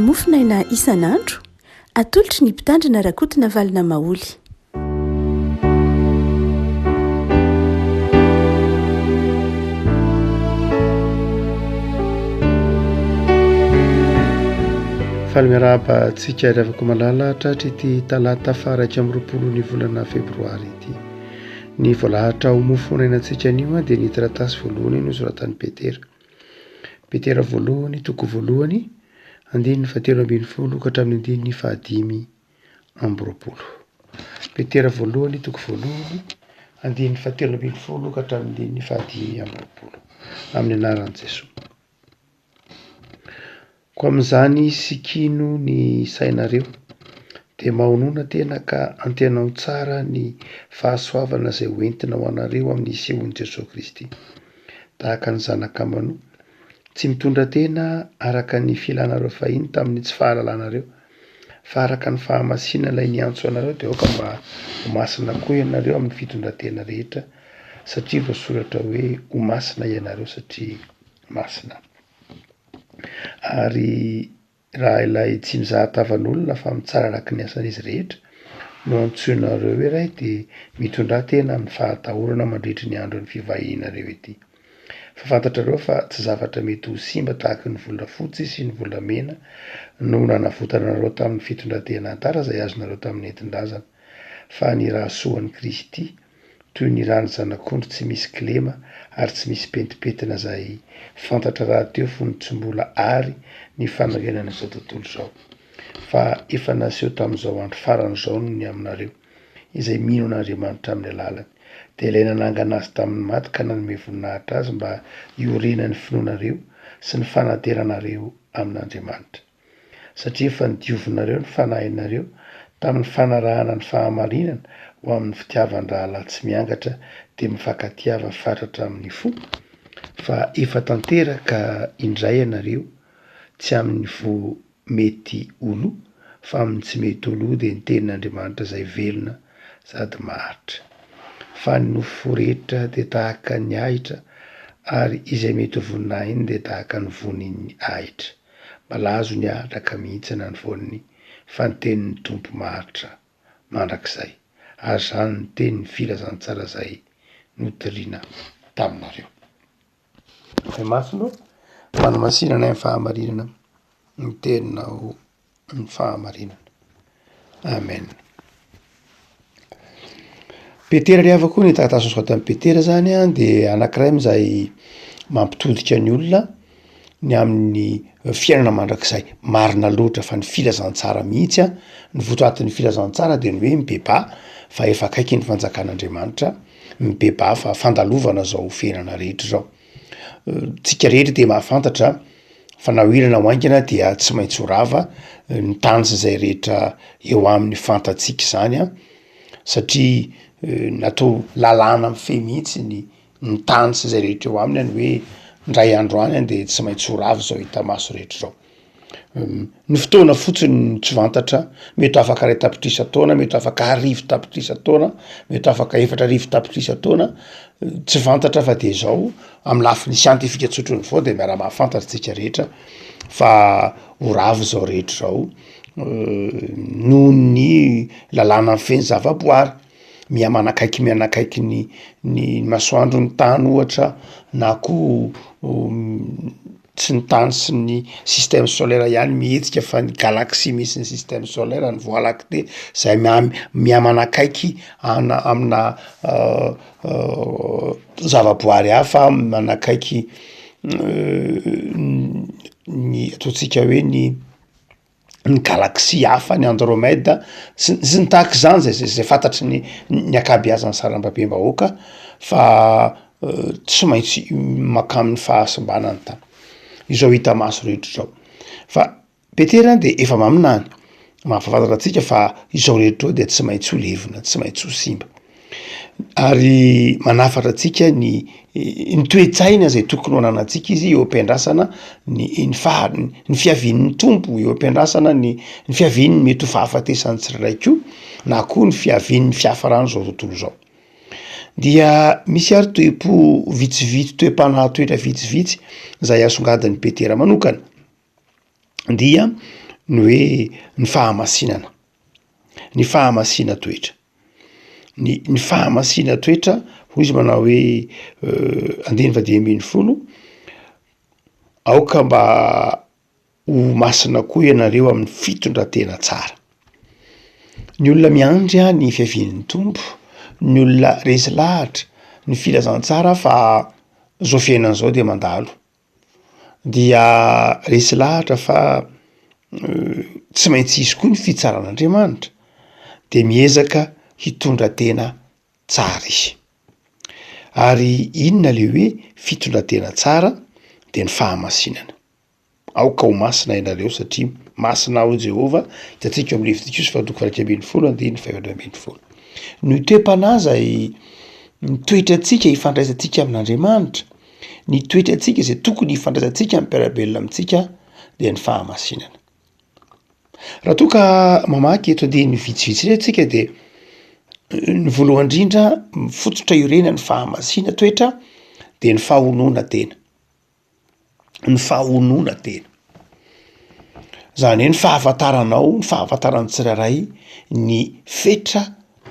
mofinaina isan'andro atolotry ny mpitandrina rakotina valina maoly. Falmiraba tsika revako malalahatra ity talata faraiky amin'ny 20 ny volana febroary ity. Ny voalahatra ho mofonainantsika anio dia ny taratasy voalohany no soratan'i Petera voalohany toko voalohany 7:70 ka hatramin'ny 5:20. Petera voalohany toko voalohany 7:70 ka hatramin'ny 5:20 amin'ny anaran'i Jesosy. Ko amin'izany sikino ny sainareo dia mahonona tena ka antenao tsara ny fahasoavana izay hoentina ho anareo amin'ny sehoan'i Jesosy Kristy. Tahaka ny zanakamano, tsy mitondra tena araka ny filanareo fahiny tamin'ny tsy fahalalanareo, fa araka ny fahamasinana ilay niantso anareo dia aoka mba ho masina koa ianareo amin'ny fitondratena rehetra, satria voasoratra hoe ho masina ianareo satria masina. Ary raha ilay tsy mizaha tavan'olona fa mitsara araka ny asan'izy rehetra no antsoinareo hoe ray dia mitondra tena amin'ny fahatahorana mandritra ny andro ny fivahinianareo ity. Fa fantatrareo fa tsy zavatra mety ho simba tahaka ny volafotsy sy ny volamena no nanavotanareo tamin'ny fitondratena antara izay azonareo tamin'ny entin-drazana, fa ny rahasoan'i Kristy toy ny rany zanak'ondry tsy misy kilema ary tsy misy petipetina izay fantatra raha teo fony tsy mbola ary ny fanarenana izao tontolo izao, fa efa naseho tamin'izao andro farany izao ny aminareo izay mino an'Andriamanitra amin'ny alalany, dia ilay nanangana azy tamin'ny maty ka nanome voninahitra azy mba hiorenany finoanareo sy ny fanateranareo amin'Andriamanitra, satria efa nidiovinareo ny fanahinareo tamin'ny fanarahana ny fahamarinana ho amin'ny fitiavan-drahalay tsy miangatra dia mifankatiava fatratra amin'ny fo, fa efa tanteraka indray ianareo tsy amin'ny vo mety olo fa amin'ny tsy mety olo dia ny tenin'Andriamanitra izay velona sady maharitra. Fa ny nofo rehetra dia tahaka ny ahitra ary izay mety ho voninahitra iny dia tahaka ny vonin'ny ahitra. Malazo ny ahitra ka mihitsina ny voniny, fa ny tenin'ny tompo maharitra mandrakizay. Ary izany ny tenin'ny filazantsara izay notoriana taminareo. Ny masino manamasinana ny fahamarinana, ny teninao ny fahamarinana. Amen. Petera riava koa ny taratasy nosoratan'i Petera zany dia anankiray amin'izay mampitodika ny olona ny amin'ny fiainana mandrakizay marina loatra fa ny filazantsara mihitsy ny votoatin'ny filazantsara dia ny hoe mibeba fa efa akaiky ny fanjakan'Andriamanitra, mibeba fa fandalovana zao fiainana rehetra zao. Tsika rehetra dia mahafantatra fa na hoirana ho aingana dia tsy maintsy ho rava ny tanjy izay rehetra eo amin'ny fantatsika izany satria natao lalàna mifehy mihitsy ny tanjy izay rehetra eo aminy hoe ndray andro any dia tsy maintsy ho rava zao hita maso rehetra zao. Ny fotoana fotsiny tsy fantatra, mety afaka 2 tapitrisa taona, mety afaka 10 tapitrisa taona, mety afaka 4 tapitrisa taona, tsy fantatra fa dia zao amin'ny lafiny siantifika tsotrony vao dia miara-mahafantatra tsika rehetra fa ho rava zao rehetra zao noho ny lalàna mifeny zavaboary, mianakaiky ny masoandro ny tany ohatra, na koa tsy ny tany sy ny système solaire ihany mihetsika fa ny galaxie misy ny système solaire ny voie lactée izay miamanakaiky amina zavaboary hafa, manakaiky ny ataontsika hoe ny galaxie hafa, ny Andromède sy ny tahaka izany zay fantatry ny akabeazan'ny sarambabem-bahoaka fa tsy maintsy makamin'ny fahasambanany tany. Izao hita maso rehetra zao. Fa Petera dia efa maminany, mampafantatra antsika fa izao rehetra dia tsy maintsy ho levina, tsy maintsy ho simba. Ary manafatra antsika ny toe-tsaina izay tokony ho ananantsika izy eo am-piandrasana ny fiavian'ny tompo, eo am-piandrasana ny fiavian'ny mety ho fahafatesany tsirairay koa, na koa ny fiavian'ny fiafarany zao tontolo zao. Dia misy ary toe-po vitsivitsy, toe-panahy toetra vitsivitsy izay asongadin'ny Petera manokana. Dia ny hoe ny fahamasinana, ny fahamasina toetra. Ny fahamasina toetra hoy izy manao hoe 120 aoka mba ho masina koa ianareo amin'ny fitondratena tsara. Ny olona miandry a ny fiavian'ny tompo, ny olona resy lahatra, ny filazantsara fa zao fiainana zao de mandalo. Dia resy lahatra fa tsy maintsy isy koa ny fitsaran'Andriamanitra de miezaka hitondra tena tsara izy. Ary inona le hoe fitondratena tsara de ny fahamasinana. Aoka ho masina ianareo satria masina ao Jehova hitantsika amin'ny Levitikosy 7:20-5:20. Ny toe-panaza ny toetratsika ifandraisantsika amin'Andriamanitra, ny toetratsika izay tokony ifandraisantsika mpiarabelona amintsika de ny fahamasinana. Raha toa ka mamaky eto andihany vitsivitsy tsika de ny voalohany indrindra mifototra iorena ny fahamasina toetra de ny fahonoana tena. Ny fahonoana tena. Zany hoe ny fahafantaranao, ny fahafantaran'ny tsirairay ny fetra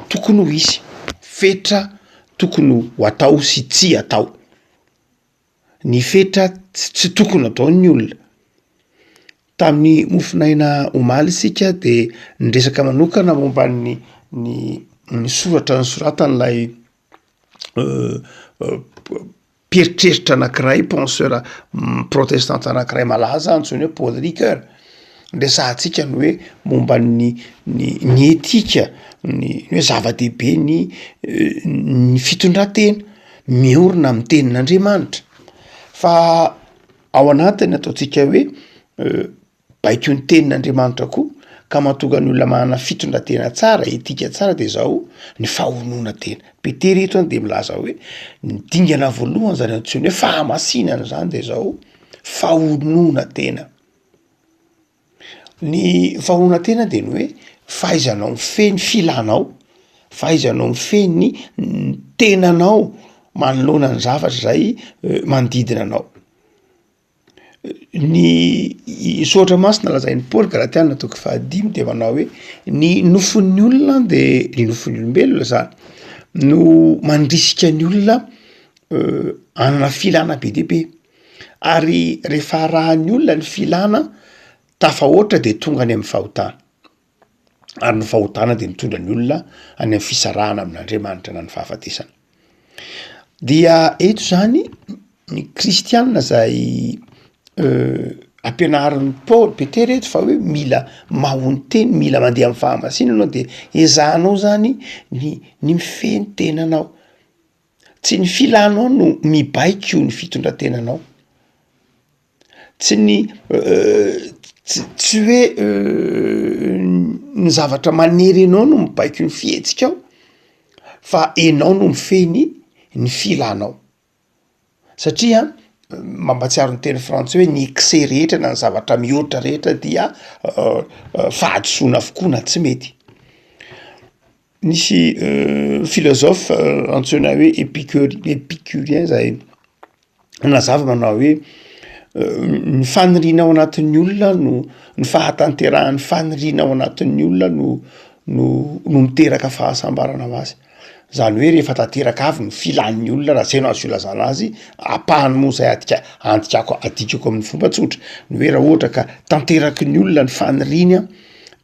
tokony ho isy, fetra tokony ho atao sy tsy atao. Ny fetra tsy tokony ataon'ny olona. Tamin'ny mofinaina omaly isika de niresaka manokana momba ny soratra nosoratan'lay mpieritreritra anankiray, penseur protestante anankiray malaza antsoiny hoe Paul Ricoeur. Resahantsika ny hoe momba ny etika, ny hoe zava-dehibe ny fitondratena miorina amin'ny tenin'Andriamanitra. Fa ao anatiny ataontsika hoe baiko ny tenin'Andriamanitra koa ka mahatonga ny olona manana fitondratena tsara, etika tsara de zao ny fahonoana tena. Petera eto de milaza hoe ny dingana voalohany zany antsoiny hoe fahamasinana zany de zao fahonoana tena. Ny fahonoana tena de ny hoe fahaizanao mifehy ny filanao, fahaizanao mifehy ny tenanao manoloana ny zavatra zay manodidina anao. Ny soatra masina lazain'ny Paoly Galatiana 5:5 de manao hoe ny nofon'ny olona de ny nofon'ny olombelona zany no mandrisika ny olona hanana filana be dia be. Ary rehefa arahan'ny olona ny filana tafahoatra de tonga any amin'ny fahotana. Ary ny fahotana de mitondra ny olona any amin'ny fisarahana amin'Andriamanitra na ny fahafatesana. Dia eto zany ny kristianina zay ampianarin'ny Paoly Petera eto fa hoe mila mahony teny, mila mandeha amin'ny fahamasinana anao de ezahanao zany ny mifehy ny tenanao. Tsy ny filanao no mibaiko ny fitondrantenanao. Tsy ny tsy hoe ny zavatra manery anao no mibaiko ny fihetsikao fa enao no mifehy ny filanao. Satria mampatsiaro ny teny frantsay hoe ny excès rehetra na ny zavatra mihoatra rehetra dia fahadisoana avokoa na tsy mety. Nisy philosophe antsoina hoe épicurien zay nazava manao hoe ny faniriana ao anatin'ny olona no ny fahatanterahan'ny faniriana ao anatin'ny olona no miteraka fahasambarana ho azy. Zany hoe rehefa tanteraka avy ny filan'ny olona raha zay no azo ilazana azy, apahany moa zay adikako amin'ny fomba tsotra. Ny hoe raha ohatra ka tanteraky ny olona ny faniriana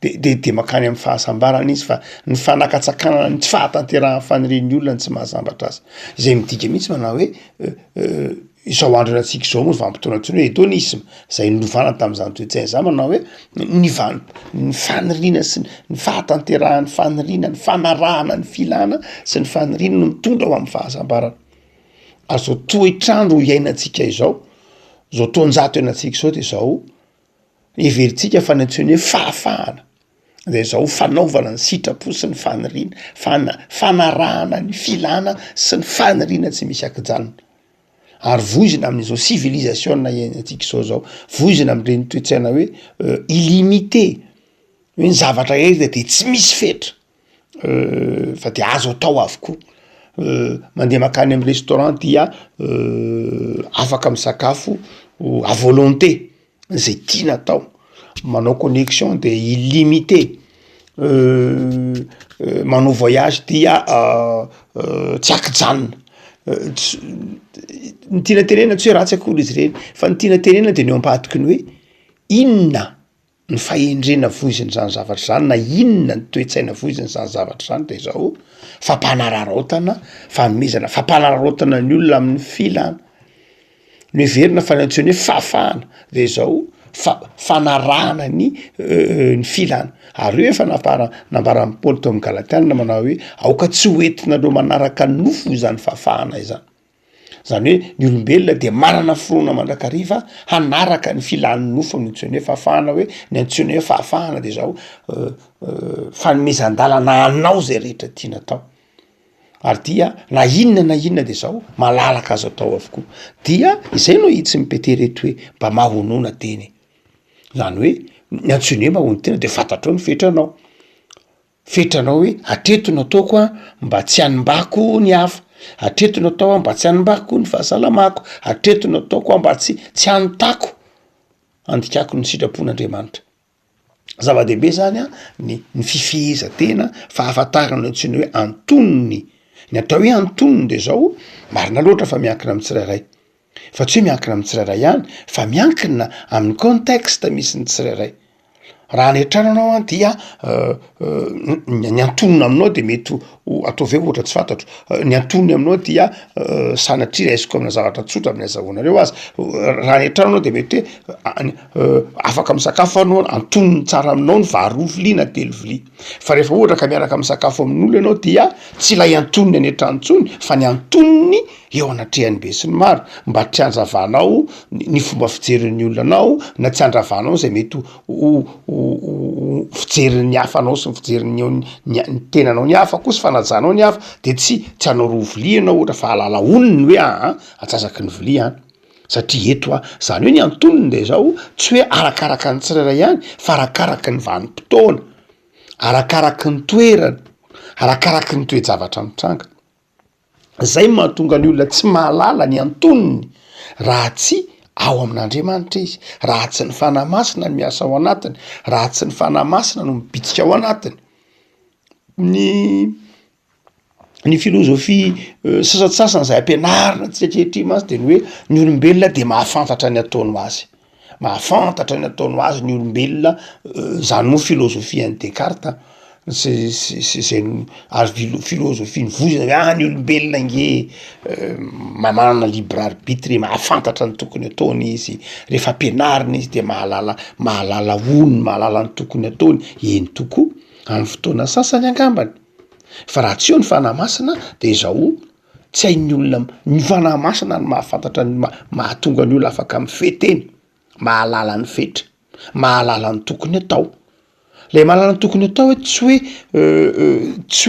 de makany amin'ny fahasambarana izy fa ny fanakatsakana ny tsy fahatanterahan'ny fanirian'ny olona ny tsy mahasambatra azy. Izay midika mihitsy manao hoe izao andro antsika izao moa vanim-potoana antsoina hoe hédonisme zay nilovana tamin'izany toe-tsaina zany manao hoe ny faniriana sy ny fahatanterahan'ny faniriana, ny fanarahana ny filana sy ny faniriana no mitondra ho amin'ny fahasambarana. Ary zao toetrandro iainantsika izao, zao taonjato iainantsika izao de zao everitsika fa ny antsoina hoe fahafahana. De zao fanaovana ny sitrapo sy ny faniriana, fanarahana ny filana sy ny faniriana tsy misy ankijanona. Ary voizina amin'izao civilisation iainantsika zao voizina amin'ireny toe-tsaina hoe illimité, hoe ny zavatra rehetra de tsy misy fetra fa de azo atao avokoa. Mandeha makany amin'ny restaurant dia afaka misakafo à volonté zay tiana atao. manao connexion de illimité, manao voyage dia tsy akijanona. Ny tiana tenena tsy hoe ratsy akory izy reny fa ny tiana tenena de ny eo ampatiky ny hoe inona ny fahendrena voizin'zany zavatra zany na inona ny toetsaina voizin'zany zavatra zany de zao fampanararaotana, fanomezana fampanararaotana ny olona amin'ny filana. No heverina fa ny antsoina hoe fahafahana de zao fanarahana ny filana. Ary eo efa nambaran'ny Paoly teo amin'ny Galatiana manao hoe aoka tsy hoentinareo manaraka ny nofo zany fahafahana izany. Zany hoe ny olombelona de manana foroana mandrakariva hanaraka ny filan'ny nofo amin'ny antsoina hoe fahafahana, hoe ny antsoina hoe fahafahana de zao fanomezan-dalana anao zay rehetra tiana atao. Ary dia na inona de zao malalaka azo atao avokoa. Dia izay no hitsy mipetera eto hoe mba mahonona teny. Zany hoe ny antsoina hoe mahony tena de fantatrao ny fetranao. Fetranao hoe hatreto no ataoko mba tsy hanimbako ny hafa. Hatreto no atao mba tsy hanimbako ny fahasalamako. Hatreto no ataoko mba tsy hanitako andikako ny sitrapon'Andriamanitra. Zava-dehibe zany ny fifehezan-tena fa ahafantarana ny antsoina hoe antonony. Ny atao hoe antonony de zao marina loatra fa miankina amin'ny tsirairay. Fa tsy hoe miankina amin'ny tsirairay ihany fa miankina amin'ny contexte misy ny tsirairay. Raha ny etrananao dia ny antonona aminao de mety ataovy hoe ohatra tsy fantatro. Ny antonony aminao dia sanatria raisiko amina zavatra tsotra amin'ny azahoanareo azy. Raha ny etrananao de mety hoe afaka misakafo anao, antonony tsara aminao ny vary roa vilia na telo vilia. Fa rehefa ohatra ka miaraka misakafo amin'olo ianao dia tsy ilay antonony anetrany tsony fa ny antonony eo anatrehany be sy ny maro mba tsy handravanao ny fomba fijerin'ny olona anao na tsy handravanao zay mety fijerin'ny hafanao sy ny fijerin'ny ny tenanao ny hafa koa sy fanajanao ny hafa de tsy hanao roa vilia ianao ohatra fa halala onony hoe atsasaky ny vilia satria eto zany hoe ny antonony de zao tsy hoe arakaraka ny tsirairay ihany fa arakaraka ny vanim-potoana, arakaraka ny toerana, arakaraka ny toe-javatra mitranga. Zay mahatonga ny olona tsy mahalala ny antonony raha tsy ao amin'Andriamanitra izy, raha tsy ny fanahy masina no miasa ao anatiny, raha tsy ny fanahy masina no mibitsika ao anatiny. Ny filozofia sasatsasany zay ampianarina tsy ankehitriny masy de ny hoe ny olombelona de mahafantatra ny ataony ho azy. Mahafantatra ny ataony ho azy ny olombelona, zany moa filozofian'ny Descartes zay ary filozofia ny vozina ny olombelona nge manana libre arbitre, mahafantatra ny tokony ataony izy. Rehefa ampianarina izy de mahalala onony, mahalala ny tokony ataony. Eny tokoa amin'ny fotoana sasany angambany. Fa raha tsy eo ny fanahy masina de zao tsy hain'ny olona ny fanahy masina ny mahafantatra ny mahatonga ny olona afaka mifeteny, mahalala ny fetra, mahalala ny tokony atao. Lay mahalala ny tokony atao tsy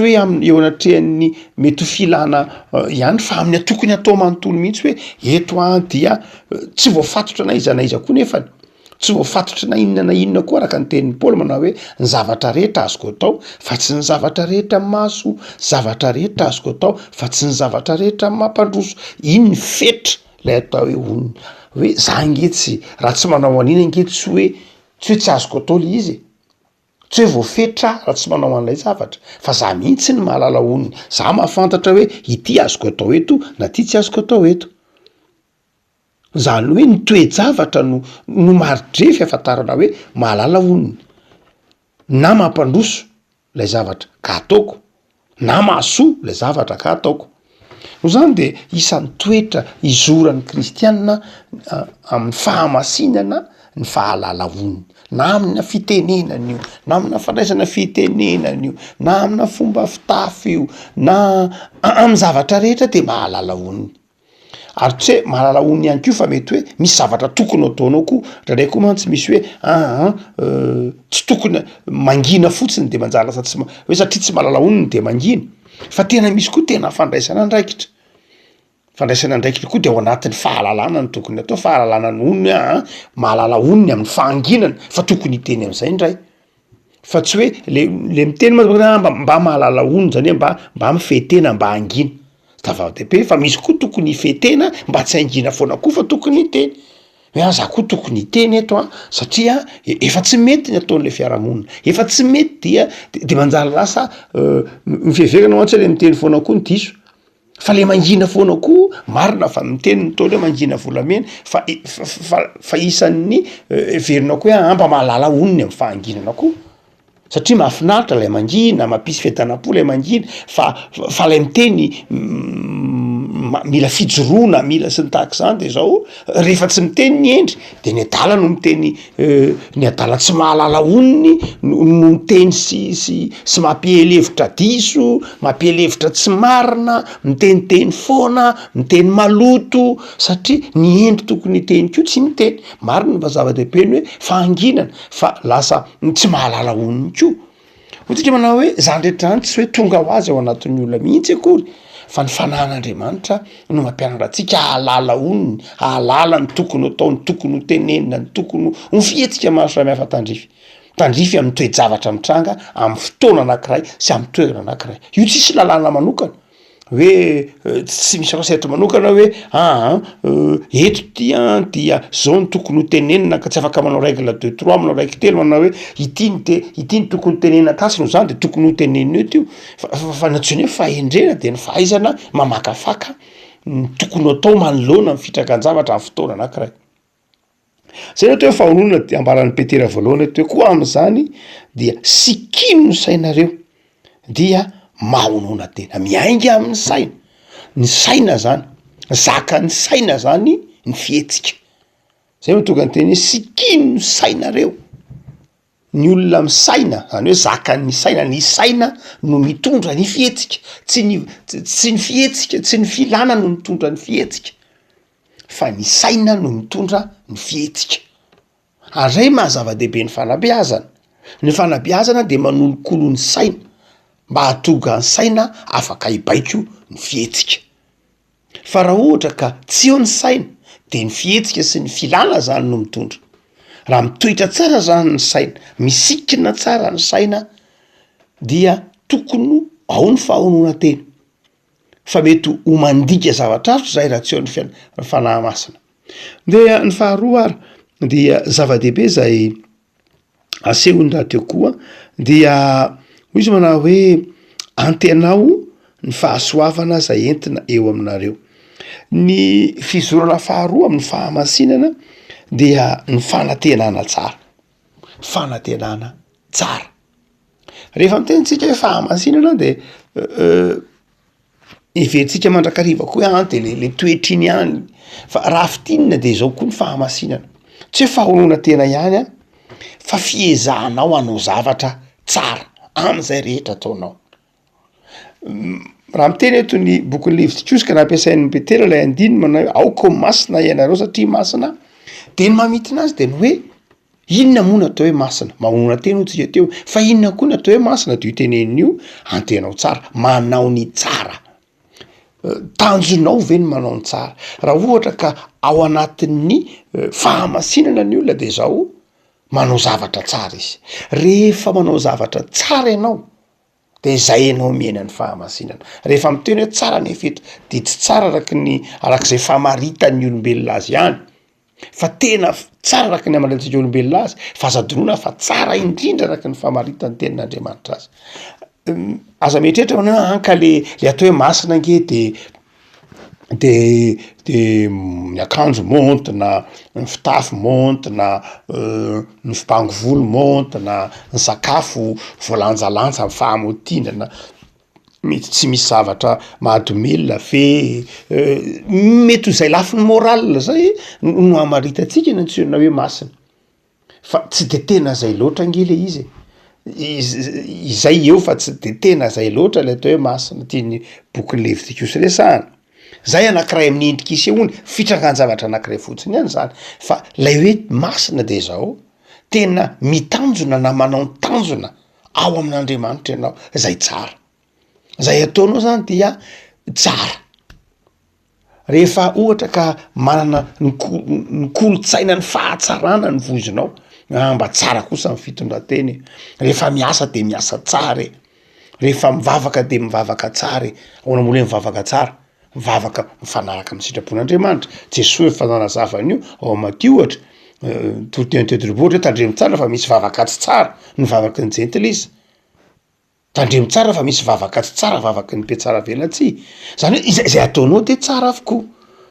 hoe eo anatrehan'ny mety ho filana ihany fa amin'ny atokony atao manontolo mihitsy hoe eto dia tsy voafatotra na iza koa nefany. Tsy voafatotra na inona koa araka ny tenin'ny Paoly manao hoe ny zavatra rehetra azoko atao fa tsy ny zavatra rehetra mahaso, zavatra rehetra azoko atao fa tsy ny zavatra rehetra mampandroso. Iny ny fetra lay atao hoe za ngetsy raha tsy manao an'iny ngetsy tsy hoe tsy azoko atao le izy. Tsy hoe voafetra raha tsy manao an'ilay zavatra fa za mihitsy ny mahalala onony. Za mahafantatra hoe ity azoko atao eto na ity tsy azoko atao eto. Zany hoe ny toe-javatra no maridrefy afantarana hoe mahalala onony. Na mampandroso lay zavatra ka ataoko, na mahasoa lay zavatra ka ataoko. No zany de isan'ny toetra izoran'ny kristianina amin'ny fahamasinana ny fahalala onony. Na amina fitenenana io, na amina fandraisana fitenenana io, na amina fomba fitafy io, na amin'ny zavatra rehetra de mahalala onony. Ary tsy hoe mahalala onony ihany koa fa mety hoe misy zavatra tokony ataonao koa. Ndraindray koa mantsy misy hoe tsy tokony mangina fotsiny de manjary lasa hoe satria tsy mahalala onony de mangina. Fa tena misy koa tena fandraisana andraikitra. Fandraisana andraikitra koa de ao anatin'ny fahalalana ny tokony atao, fahalalana ny onony mahalala onony amin'ny fahanginana fa tokony hiteny amin'izay indray. Fa tsy hoe le miteny mba mahalala onony zany hoe mba mifetena mba hangina. Zava-dehibe fa misy koa tokony hifetena mba tsy hangina foana koa fa tokony hiteny. hoe za koa tokony hiteny eto satria efa tsy mety ny ataon'le fiarahamonina, efa tsy mety dia de manjary lasa mifeverana ohatsy le miteny foana koa ny diso, fa le mangina foana koa marina fa miteny ny taony hoe mangina volamena fa isan'ny verina koa hoe amba mahalala onony amin'ny fahanginana koa satria mahafinaritra lay mangina, mampisy fiadanam-po lay mangina fa lay miteny mila fijoroana, mila sy ny tahak'izany de zao rehefa tsy miteny ny endry de ny adala no miteny ny adala tsy mahalala onony no miteny sy mampielevitra diso, mampielevitra tsy marina, miteniteny foana, miteny maloto satria ny endry tokony hiteny koa tsy miteny. Marina fa zava-dehibe ny hoe fahanginana fa lasa tsy mahalala onony koa. Ohatsika manao hoe zany rehetra zany tsy hoe tonga ho azy ao anatin'ny olona mihitsy akory fa ny fanahin'Andriamanitra no mampianatra antsika hahalala onony, hahalala ny tokony atao, ny tokony ho tenenina, ny tokony ho fihetsika maro samihafa tandrify amin'ny toe-javatra mitranga amin'ny fotoana anankiray sy amin'ny toerana anankiray. Io tsisy lalàna manokana hoe tsy misy rasetro manokana hoe eto dia zao ny tokony ho tenenina ka tsy afaka manao règle 2 3 manao règle telo manao hoe ity tokony ho tenenina tasy no zany de tokony ho tenenina eto io fa natsony hoe fahendrena de ny fahaizana mamakafaka ny tokony atao manoloana amin'ny fitrakan-javatra amin'ny fotoana anankiray. Zay ohatra hoe fahoroana de ambaran'ny Petera voalohany eto hoe koa am'izany dia sikino ny sainareo dia mahonona tena, miainga amin'ny saina. Ny saina zany, zaka ny saina zany ny fihetsika. Zay mahatonga ny teny hoe sikino ny sainareo. Ny olona misaina, zany hoe zaka ny saina no mitondra ny fihetsika, tsy ny fihetsika, tsy ny filana no mitondra ny fihetsika, fa ny saina no mitondra ny fihetsika. Ary zay mahazava-dehibe ny fanabeazana. Ny fanabeazana de manolokolo ny saina mba hahatonga ny saina afaka hibaiko ny fihetsika. Fa raha ohatra ka tsy eo ny saina de ny fihetsika sy ny filana zany no mitondra. Raha mitoetra tsara zany ny saina, misikina tsara ny saina dia tokony ao ny fahonona tena. Fa mety ho mandika zavatra hafa zay raha tsy eo ny fanahy masina. De ny faharoa ary dia zava-dehibe zay asehony raha teo koa dia hoy izy manao hoe antenao ny fahasoavana zay entina eo aminareo. Ny fizorana faharoa amin'ny fahamasinana dia ny fanantenana tsara. Fanantenana tsara. Rehefa mitenitsika hoe fahamasinana de everitsika mandrakariva koa de le toetriny ihany. Fa raha fitinina de zao koa ny fahamasinana. Tsy hoe fahonona tena ihany fa fiezahanao hanao zavatra tsara am'izay rehetra ataonao. Raha miteny eto ny bokin'ny Levitikosika nampiasain'ny Petera lay andiny manao hoe aoko masina ianareo satria masina, de ny mamitina azy de ny hoe inona moa natao hoe masina? Mahonona tena ho tsika teo, fa inona koa natao hoe masina de io tenenio antenao tsara, manao ny tsara. Tanjonao ve ny manao ny tsara? Raha ohatra ka ao anatin'ny fahamasinana ny olona de zao manao zavatra tsara izy. Rehefa manao zavatra tsara ianao de zay ianao miaina ny fahamasinana. Rehefa miteny hoe tsara ny efetra de tsy tsara arak'izay famaritan'ny olombelona azy ihany, fa tena tsara araky ny amaritantsika olombelona azy, fa azadoroana fa tsara indrindra araky ny famaritan'ny tenin'Andriamanitra azy. Aza mieritreritra manao anka le atao hoe masina nge de miakanjo montina, ny fitafy montina, ny fibango volo montina, ny sakafo voalanjalanja amin'ny fahamotinana, mety tsy misy zavatra mahadomelona fe mety ho zay lafiny moral zay no amaritantsika ny antsoina hoe masina. Fa tsy de tena zay loatra nge le izy. Izay eo fa tsy de tena zay loatra le atao hoe masina tiany bokin'ny Levitikosy resahana. Zay anankiray amin'ny endrika isehony fitrangan-javatra anankiray fotsiny ihany zany. Fa lay hoe masina de zao tena mitanjona na manao ny tanjona ao amin'Andriamanitra ianao, zay tsara. Zay ataonao zany dia tsara. Rehefa ohatra ka manana ny kolotsaina ny fahatsarana ny vozonao, mba tsara kosa amin'ny fitondran-teny. Rehefa miasa de miasa tsara. Rehefa mivavaka de mivavaka tsara. Ahoana moa le mivavaka tsara? mivavaka mifanaraka amin'ny sitrapon'Andriamanitra. Jesosy efa nanazavany io ao Matthieu ohatra, totentedrobotra tandremo tsara fa misy vavakatsy tsara ny vavaky ny jentilisa. Tandremo tsara fa misy vavakatsy tsara vavaky ny be tsara velatsy. Zany hoe izay ataonao de tsara avokoa.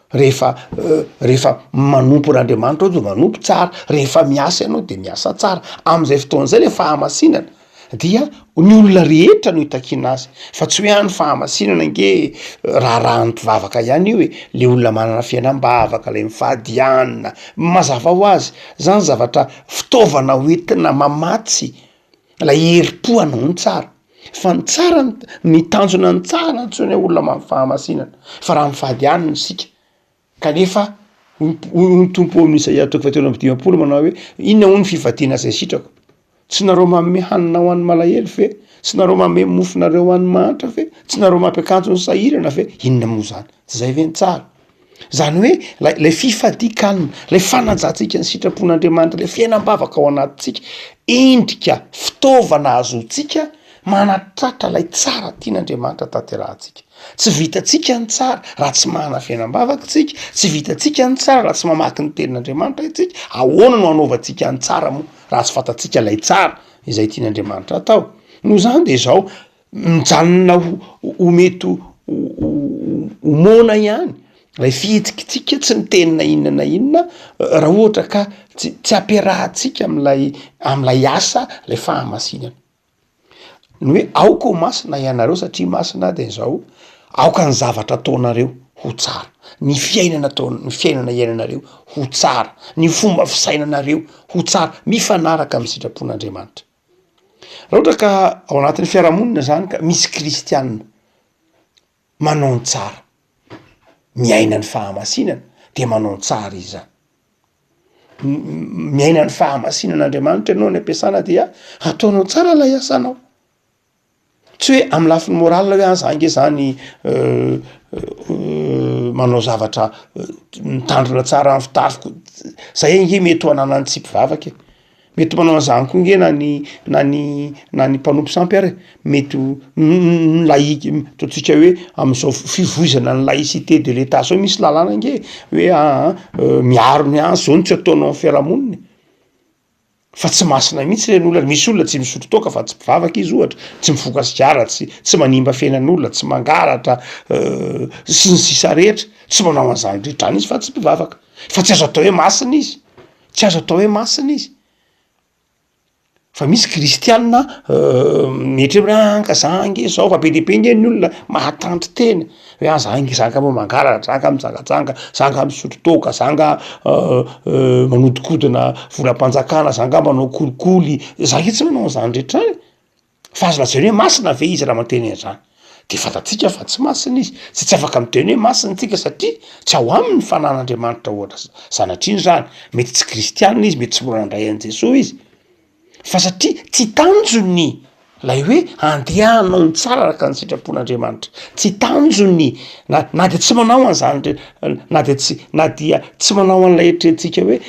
Rehefa manompo n'Andriamanitra ao de manompo tsara, rehefa miasa ianao de miasa tsara. Am'izay fotoan'izay le fahamasinana dia ny olona rehetra no hitakiana azy, fa tsy hoe any fahamasinana nge raharahany mpivavaka ihany io hoe le olona manana fiainam-bavaka, le mifadianina, mazava ho azy, zany zavatra fitaovana hoentina mamatsy la herim-po anao ny tsara. Fa ny tsara ny tanjona ny tsara antsony olona fahamasinana, fa raha mifadianina isika kanefa ny tompo amin'ny Isaia 41:20 manao hoe inona hoy ny fivadiana zay sitrako? Tsy nareo manome hanina ho an'ny malahelo ve? Tsy nareo manome mofonareo ho an'ny manitra ve? Tsy nareo mampiakanjo ny sahirana ve? Inona moa zany? Tsy zay ve ny tsara? Zany hoe lay fifadikanina, lay fanajantsika ny sitrapon'Andriamanitra, le fiainam-bavaka ao anatintsika, endrika fitaovana azotsika manatratra lay tsara tian'Andriamanitra tanterahantsika. Tsy vitatsika ny tsara raha tsy manana fiainam-bavaka tsika, tsy vitatsika ny tsara raha tsy mamaky ny tenin'Andriamanitra itsika. Ahoana no anaovantsika ny tsara moa raha tsy fatatsika lay tsara izay tian'Andriamanitra atao? No zany de zao mijanona ho mety ho mona ihany lay fihetsikitsika tsy ny tenina inona na inona raha ohatra ka tsy ampiarahantsika am'lay asa lay fahamasinana. Ny hoe aoka ho masina ianareo satria masina de zao, aoka ny zavatra ataonareo ho tsara, ny fiainana iainanareo ho tsara, ny fomba fisainanareo ho tsara, mifanaraka amin'ny sitrapon'Andriamanitra. Raha ohatra ka ao anatin'ny fiarahamonina zany ka misy kristianina manao ny tsara, miaina ny fahamasinana de manao ny tsara izy zany. Miaina ny fahamasinan'Andriamanitra ianao ny ampiasana dia ataonao tsara lay asanao. Tsy hoe amin'ny lafiny morale hoe zange zany manao zavatra mitandrina tsara amin'ny fitafiko, zay nge mety ho ananany tsy mpivavaka. Mety manao an'izany koa nge na ny mpanompo sampy ary mety laïque, ataontsika hoe am'izao fivoizana ny laïcité de l'État zao misy lalàna nge hoe miaro ny azy zao no tsy ataonao amin'ny fiarahamonina. Fa tsy masina mihitsy reny olona, misy olona tsy misotro toaka fa tsy mpivavaka izy ohatra, tsy mifoka sigara, tsy manimba fiainan'olona, tsy mangaratra, sy ny sisa rehetra, tsy manao an'izany rehetrany izy fa tsy mpivavaka. Fa tsy azo atao hoe masina izy, tsy azo atao hoe masina izy. Fa misy kristianina mety hoe ka zange zao fa be deaibe nge ny olona mahatantry tena hoe zange zanga moa mangaratra, zanga mizangazanga, zanga misotro toaka, zanga manodikodina volam-panjakana, zanga manao kolikoly, zanga tsy manao an'izany rehetrany. Fa azo lazaina hoe masina ve izy raha manteny an'izany? De fatatsika fa tsy masina izy, tsy afaka miteny hoe masina tsika satria tsy ao aminy fanan'Andriamanitra ohatra zanatriny zany. Mety tsy kristianina izy, mety tsy mbola nandray an' Jesosy izy, fa satria tsy tanjony lay hoe andehanao ny tsara araka ny sitrapon'Andriamanitra. Tsy tanjony na de tsy manao an'izany, na dia tsy manao an'ilay eritreretintsika hoe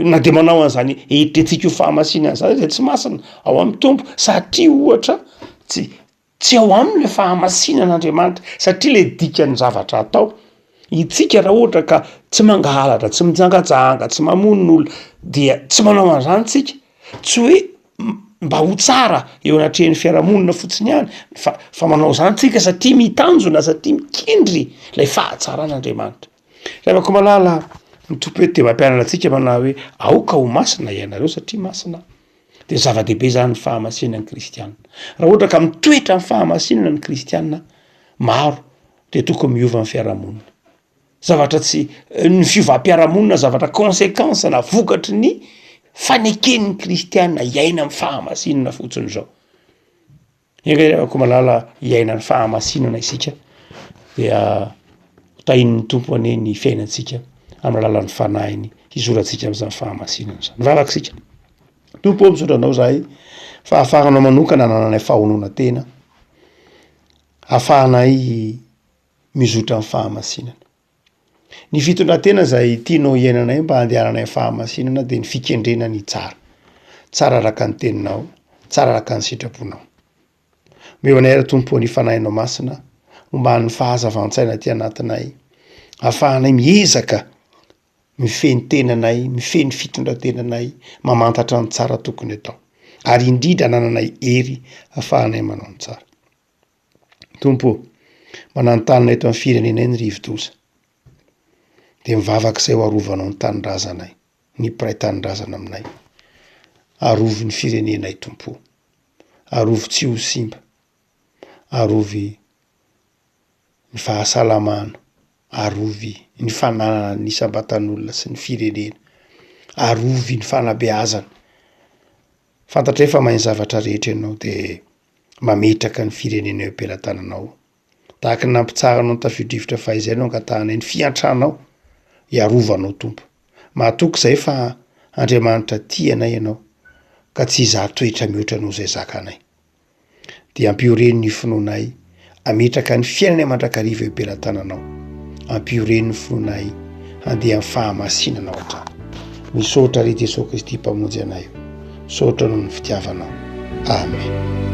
na de manao an'izany eritreretintsika ho fahamasinana zany de tsy masina ao amin'ny tompo, satria ohatra tsy ao aminy le fahamasinan'Andriamanitra, satria le dikany zavatra atao. Itsika raha ohatra ka tsy mangalatra, tsy mijangajanga, tsy mamonon'olona dia tsy manao an'izany tsika, tsy hoe mba ho tsara eo anatrehan'ny fiarahamonina fotsiny ihany, fa manao zany tsika satria mitanjona, satria mikindry lay fahatsaran'Andriamanitra. Revako malala mitompo hoe de mampianatra antsika manao hoe aoka ho masina ianareo satria masina. De zava-dehibe zany ny fahamasinana ny kristianina. Raha ohatra ka mitoetra amin'ny fahamasinana ny kristianina, maro de tokony miova amin'ny fiarahamonina. Zavatra tsy ny fiovam-piarahamonina, zavatra conséquence na vokatry ny faneken'ny kristianina iaina amin'ny fahamasinana fotsiny zao. Ko malala iaina ny fahamasinana isika dia tahin'ny tompo ane ny fiainantsika amin'ny alalan'ny fanahiny hizorantsika am'izany fahamasinana zany. Vavakisika. Tompo misaotra anao zahay fa ahafahanao manokana nananay fahonona tena, ahafahanay mizotra amin'ny fahamasinana. Ny fitondratena zay tianao iainanay mba handehananay fahamasinana de ny fikendrena ny tsara araka ny teninao, tsara araka ny sitraponao. Meo anay ara tompo ny fanahinao masina, omban'ny fahazavan-tsaina ty anatinay, ahafahanay miezaka mifeny tenanay, mifeny fitondrantenanay, mamantatra ny tsara tokony atao, ary indrindra nananay hery ahafahanay manao ny tsara. Tompo, mananontany eto amin'ny firenenay ny rivo-doza, de mivavaka izay ho arovanao ny tanindrazanay, ny mpiray tanindrazana aminay. Arovy ny firenenay Tompo, arovy tsy ho simba, arovy ny fahasalamana, arovy ny fananana ny isam-batan'olona sy ny firenena, arovy ny fanabeazana. Fantatra efa mahay zavatra rehetra ianao de mametraka ny firenena eo am-pelantananao. Tahaka ny nampitsaranao ny tafio-drivotra fahizay ianao angatahana ny fiantranao, iarovanao Tompo. Mahatoky izay fa Andriamanitra tia anay ianao, ka tsy hizaha toetra mihoatra noho izay zakanay. De ampioreny ny finoanay, ametraka ny fiainanay mandrakariva eo am-pelantananao, ampioreny ny finoanay handeha amin'ny fahamasinana ao an-trano. Misaotra ry Jesosy Kristy mpamonjy anay, misaotra noho ny fitiavanao. Amen.